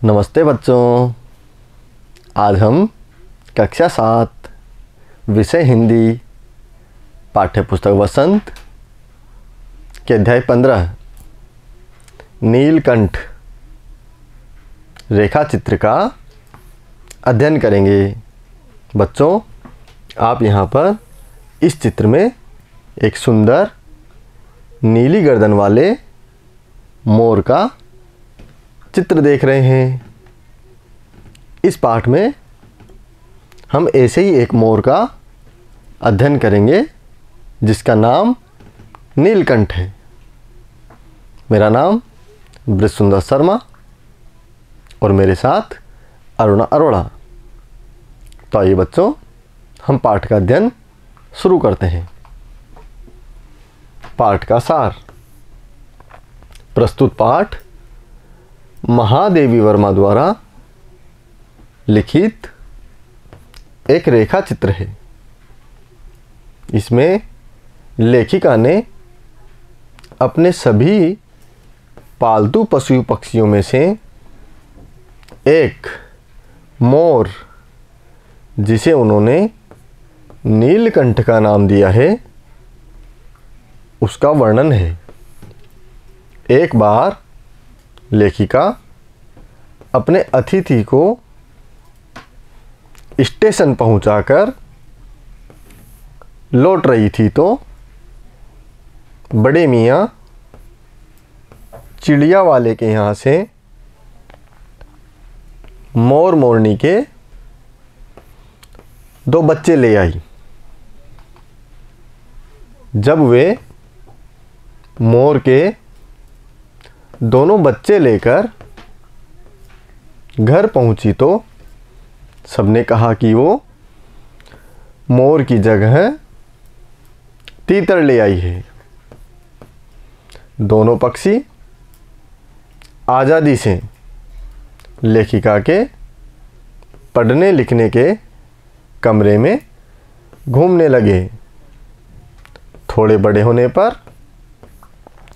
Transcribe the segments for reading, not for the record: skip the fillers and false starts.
नमस्ते बच्चों। आज हम कक्षा 7 विषय हिंदी पाठ्य पुस्तक वसंत के अध्याय 15 नीलकंठ रेखा चित्र का अध्ययन करेंगे। बच्चों, आप यहाँ पर इस चित्र में एक सुंदर नीली गर्दन वाले मोर का चित्र देख रहे हैं। इस पाठ में हम ऐसे ही एक मोर का अध्ययन करेंगे जिसका नाम नीलकंठ है। मेरा नाम ब्रिजसुंदर शर्मा और मेरे साथ अरुणा अरोड़ा। तो आइए बच्चों, हम पाठ का अध्ययन शुरू करते हैं। पाठ का सार। प्रस्तुत पाठ महादेवी वर्मा द्वारा लिखित एक रेखा चित्र है। इसमें लेखिका ने अपने सभी पालतू पशु पक्षियों में से एक मोर, जिसे उन्होंने नीलकंठ का नाम दिया है, उसका वर्णन है। एक बार लेखिका अपने अतिथि को स्टेशन पहुंचाकर लौट रही थी तो बड़े मियाँ चिड़िया वाले के यहाँ से मोर मोरनी के 2 बच्चे ले आई। जब वे मोर के दोनों बच्चे लेकर घर पहुंची तो सबने कहा कि वो मोर की जगह तीतर ले आई है। दोनों पक्षी आज़ादी से लेखिका के पढ़ने लिखने के कमरे में घूमने लगे। थोड़े बड़े होने पर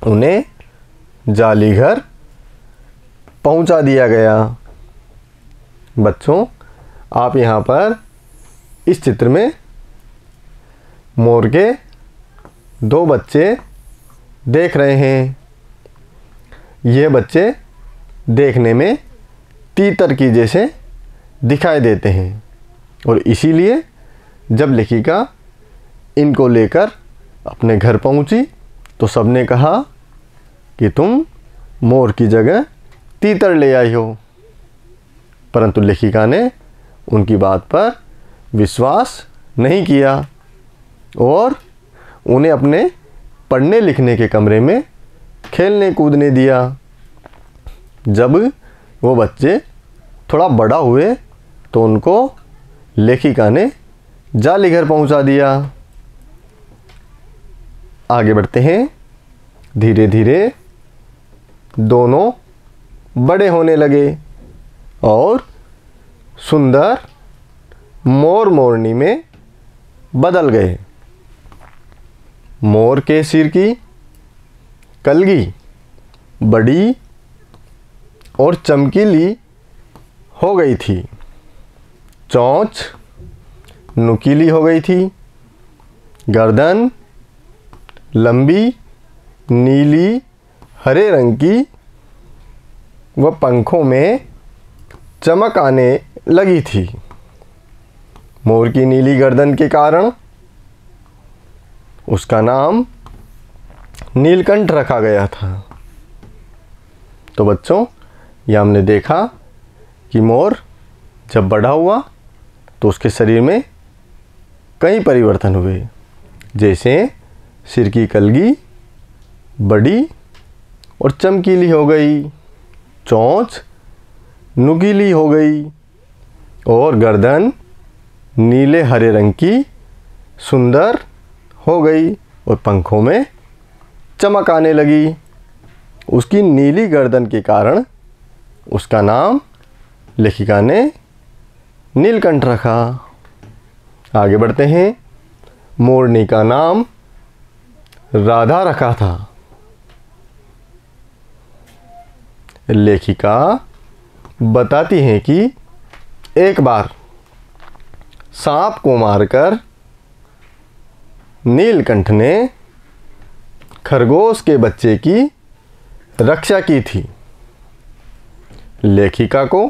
उन्हें जाली घर पहुंचा दिया गया। बच्चों, आप यहाँ पर इस चित्र में मोर के 2 बच्चे देख रहे हैं। ये बच्चे देखने में तीतर की जैसे दिखाई देते हैं और इसीलिए जब लेखिका इनको लेकर अपने घर पहुंची तो सबने कहा कि तुम मोर की जगह तीतर ले आई हो। परंतु लेखिका ने उनकी बात पर विश्वास नहीं किया और उन्हें अपने पढ़ने लिखने के कमरे में खेलने कूदने दिया। जब वो बच्चे थोड़ा बड़ा हुए तो उनको लेखिका ने जाली घर पहुंचा दिया। आगे बढ़ते हैं। धीरे धीरे दोनों बड़े होने लगे और सुंदर मोर मोरनी में बदल गए। मोर के सिर की कलगी बड़ी और चमकीली हो गई थी। चोंच नुकीली हो गई थी। गर्दन लंबी नीली हरे रंग की व पंखों में चमक आने लगी थी। मोर की नीली गर्दन के कारण उसका नाम नीलकंठ रखा गया था। तो बच्चों, यह हमने देखा कि मोर जब बड़ा हुआ तो उसके शरीर में कई परिवर्तन हुए, जैसे सिर की कलगी बड़ी और चमकीली हो गई, चोंच नुकीली हो गई और गर्दन नीले हरे रंग की सुंदर हो गई और पंखों में चमक आने लगी। उसकी नीली गर्दन के कारण उसका नाम लेखिका ने नीलकंठ रखा। आगे बढ़ते हैं। मोरनी का नाम राधा रखा था। लेखिका बताती हैं कि एक बार सांप को मारकर नीलकंठ ने खरगोश के बच्चे की रक्षा की थी। लेखिका को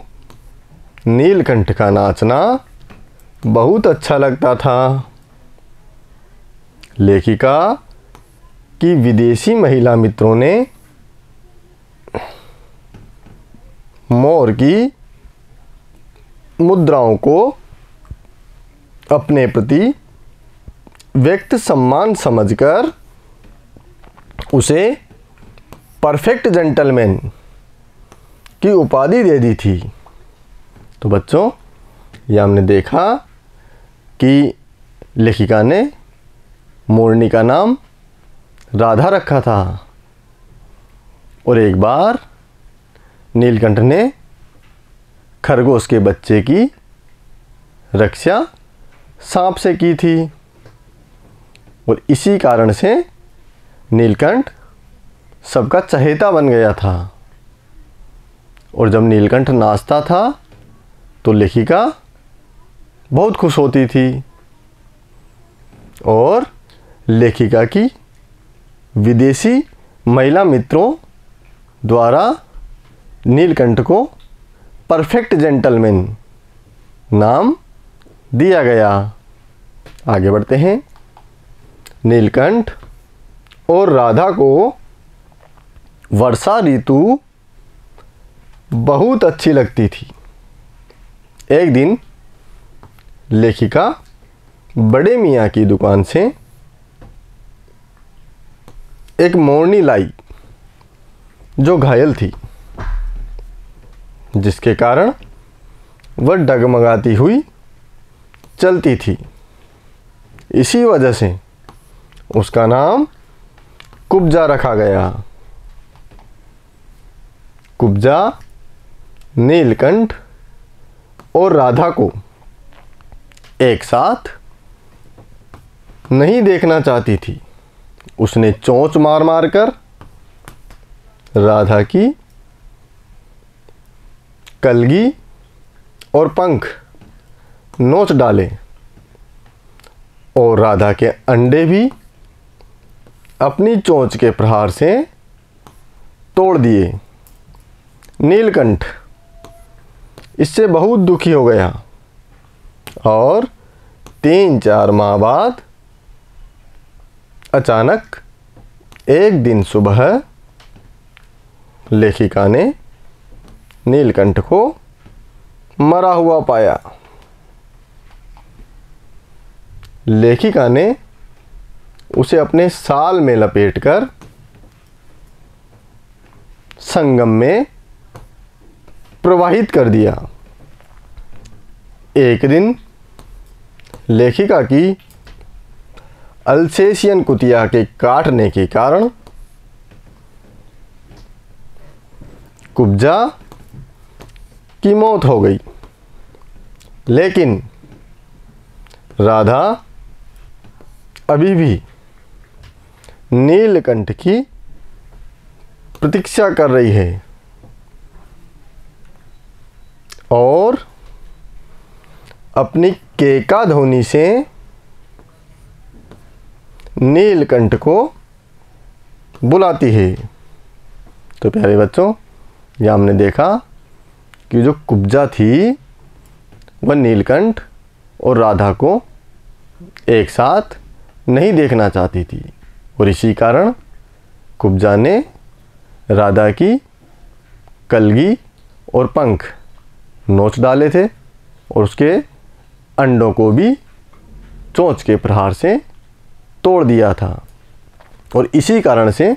नीलकंठ का नाचना बहुत अच्छा लगता था। लेखिका की विदेशी महिला मित्रों ने मोर की मुद्राओं को अपने प्रति व्यक्त सम्मान समझकर उसे परफेक्ट जेंटलमैन की उपाधि दे दी थी। तो बच्चों, ये हमने देखा कि लेखिका ने मोरनी का नाम राधा रखा था और एक बार नीलकंठ ने खरगोश के बच्चे की रक्षा सांप से की थी और इसी कारण से नीलकंठ सबका चहेता बन गया था। और जब नीलकंठ नाचता था तो लेखिका बहुत खुश होती थी और लेखिका की विदेशी महिला मित्रों द्वारा नीलकंठ को परफेक्ट जेंटलमैन नाम दिया गया। आगे बढ़ते हैं। नीलकंठ और राधा को वर्षा ऋतु बहुत अच्छी लगती थी। एक दिन लेखिका बड़े मियाँ की दुकान से एक मोरनी लाई जो घायल थी, जिसके कारण वह डगमगाती हुई चलती थी। इसी वजह से उसका नाम कुब्जा रखा गया। कुब्जा नीलकंठ और राधा को एक साथ नहीं देखना चाहती थी। उसने चोंच मार मार कर राधा की कलगी और पंख नोच डाले और राधा के अंडे भी अपनी चोंच के प्रहार से तोड़ दिए। नीलकंठ इससे बहुत दुखी हो गया और 3-4 माह बाद अचानक एक दिन सुबह लेखिका ने नीलकंठ को मरा हुआ पाया। लेखिका ने उसे अपने साल में लपेटकर संगम में प्रवाहित कर दिया। एक दिन लेखिका की अल्सेशियन कुतिया के काटने के कारण कुब्जा की मौत हो गई, लेकिन राधा अभी भी नीलकंठ की प्रतीक्षा कर रही है और अपनी केका ध्वनि से नीलकंठ को बुलाती है। तो प्यारे बच्चों, ये हमने देखा कि जो कुब्जा थी वह नीलकंठ और राधा को एक साथ नहीं देखना चाहती थी और इसी कारण कुब्जा ने राधा की कलगी और पंख नोच डाले थे और उसके अंडों को भी चोंच के प्रहार से तोड़ दिया था और इसी कारण से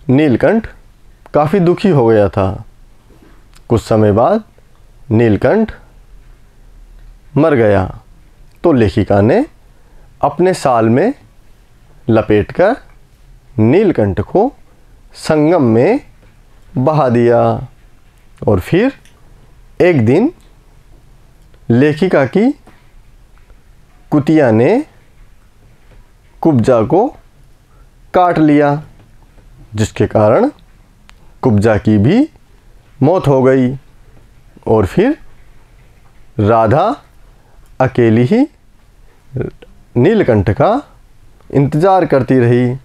नीलकंठ काफ़ी दुखी हो गया था। कुछ समय बाद नीलकंठ मर गया तो लेखिका ने अपने साल में लपेटकर नीलकंठ को संगम में बहा दिया और फिर एक दिन लेखिका की कुतिया ने कुब्जा को काट लिया, जिसके कारण कुब्जा की भी मौत हो गई और फिर राधा अकेली ही नीलकंठ का इंतज़ार करती रही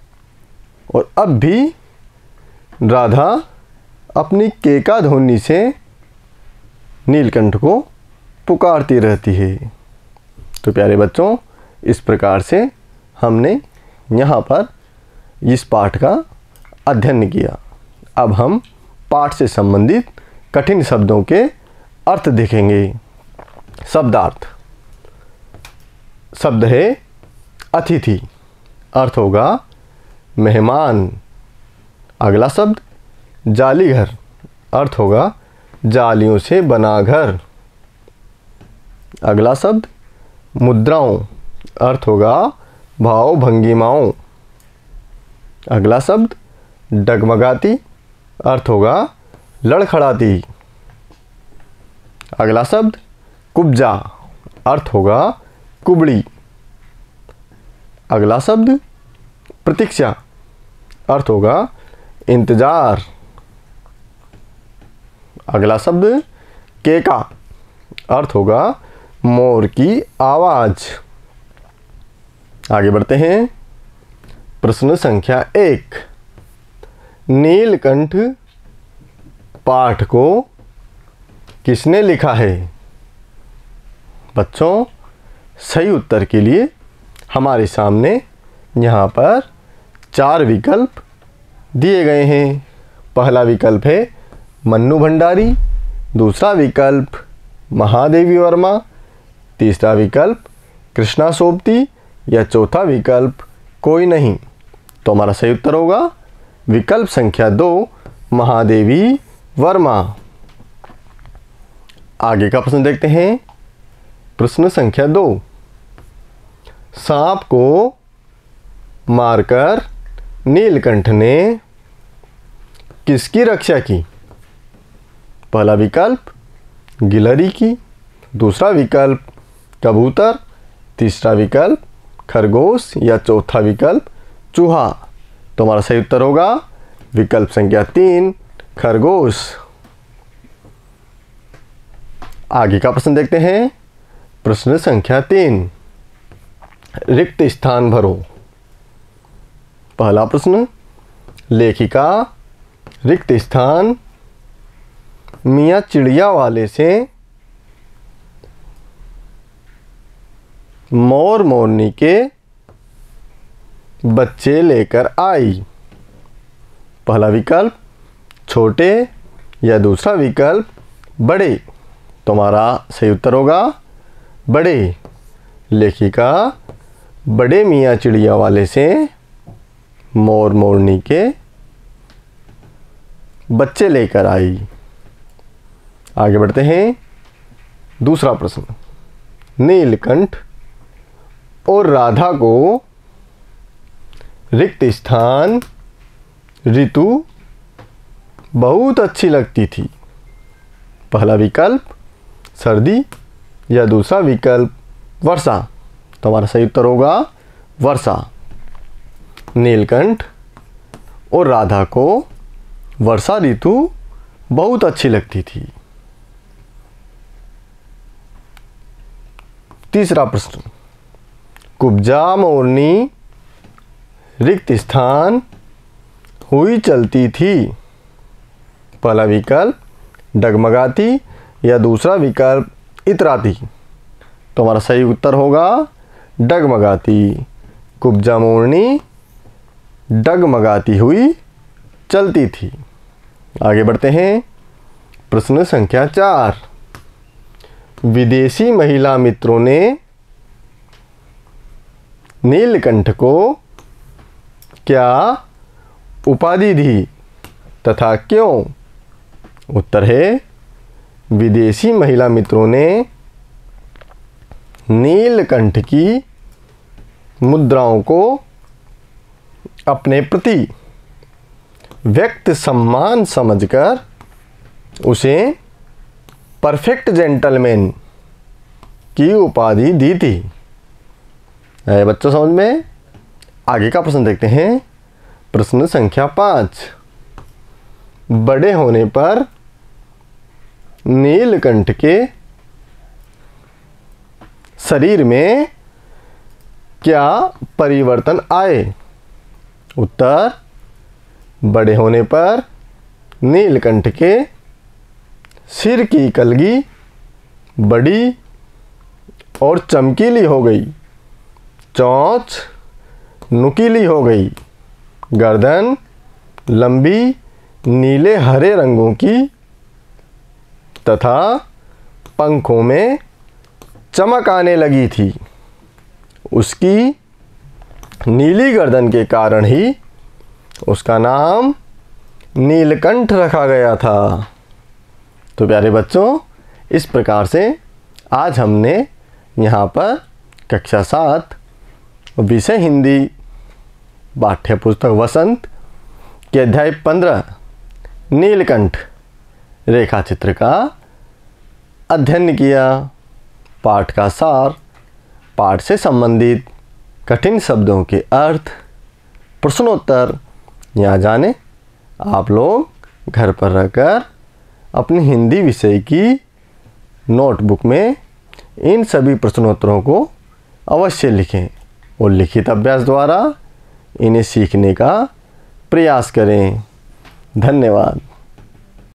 और अब भी राधा अपनी केका ध्वनि से नीलकंठ को पुकारती रहती है। तो प्यारे बच्चों, इस प्रकार से हमने यहाँ पर इस पाठ का अध्ययन किया। अब हम पाठ से संबंधित कठिन शब्दों के अर्थ देखेंगे। शब्दार्थ। शब्द है अतिथि, अर्थ होगा मेहमान। अगला शब्द जाली घर, अर्थ होगा जालियों से बना घर। अगला शब्द मुद्राओं, अर्थ होगा भाव भंगिमाओं। अगला शब्द डगमगाती, अर्थ होगा लड़खड़ाती। अगला शब्द कुब्जा, अर्थ होगा कुबड़ी। अगला शब्द प्रतीक्षा, अर्थ होगा इंतजार। अगला शब्द केका, अर्थ होगा मोर की आवाज़। आगे बढ़ते हैं। प्रश्न संख्या 1। नीलकंठ पाठ को किसने लिखा है? बच्चों, सही उत्तर के लिए हमारे सामने यहाँ पर 4 विकल्प दिए गए हैं। पहला विकल्प है मन्नू भंडारी, दूसरा विकल्प महादेवी वर्मा, तीसरा विकल्प कृष्णा सोबती या चौथा विकल्प कोई नहीं। तो हमारा सही उत्तर होगा विकल्प संख्या 2 महादेवी वर्मा। आगे का प्रश्न देखते हैं। प्रश्न संख्या 2। सांप को मारकर नीलकंठ ने किसकी रक्षा की? पहला विकल्प गिलहरी की, दूसरा विकल्प कबूतर, तीसरा विकल्प खरगोश या चौथा विकल्प चूहा। तो हमारा सही उत्तर होगा विकल्प संख्या 3 खरगोश। आगे का प्रश्न देखते हैं। प्रश्न संख्या 3। रिक्त स्थान भरो। पहला प्रश्न, लेखिका रिक्त स्थान मियाँ चिड़िया वाले से मोर मोरनी के बच्चे लेकर आई। पहला विकल्प छोटे या दूसरा विकल्प बड़े। तो हमारा सही उत्तर होगा बड़े। लेखिका बड़े मियाँ चिड़िया वाले से मोर मोरनी के बच्चे लेकर आई। आगे बढ़ते हैं। दूसरा प्रश्न, नीलकंठ और राधा को रिक्त स्थान ऋतु बहुत अच्छी लगती थी। पहला विकल्प सर्दी या दूसरा विकल्प वर्षा। तो हमारा सही उत्तर होगा वर्षा। नीलकंठ और राधा को वर्षा ऋतु बहुत अच्छी लगती थी। तीसरा प्रश्न, कुब्जा मोरनी रिक्त स्थान हुई चलती थी। पहला विकल्प डगमगाती या दूसरा विकल्प इतराती। तो हमारा सही उत्तर होगा डगमगाती। कुब्जा मोरनी डगमगाती हुई चलती थी। आगे बढ़ते हैं। प्रश्न संख्या 4। विदेशी महिला मित्रों ने नीलकंठ को क्या उपाधि दी तथा क्यों? उत्तर है विदेशी महिला मित्रों ने नीलकंठ की मुद्राओं को अपने प्रति व्यक्त सम्मान समझकर उसे परफेक्ट जेंटलमैन की उपाधि दी थी। बच्चों समझ में? आगे का प्रश्न देखते हैं। प्रश्न संख्या 5। बड़े होने पर नीलकंठ के शरीर में क्या परिवर्तन आए? उत्तर, बड़े होने पर नीलकंठ के सिर की कलगी बड़ी और चमकीली हो गई, चोंच नुकीली हो गई, गर्दन लंबी नीले हरे रंगों की तथा पंखों में चमक आने लगी थी। उसकी नीली गर्दन के कारण ही उसका नाम नीलकंठ रखा गया था। तो प्यारे बच्चों, इस प्रकार से आज हमने यहाँ पर कक्षा 7 विषय हिंदी पाठ्य पुस्तक वसंत के अध्याय 15 नीलकंठ रेखा चित्र का अध्ययन किया। पाठ का सार, पाठ से संबंधित कठिन शब्दों के अर्थ, प्रश्नोत्तर यहाँ जाने आप लोग घर पर रहकर अपनी हिंदी विषय की नोटबुक में इन सभी प्रश्नोत्तरों को अवश्य लिखें और लिखित अभ्यास द्वारा इन्हें सीखने का प्रयास करें। धन्यवाद।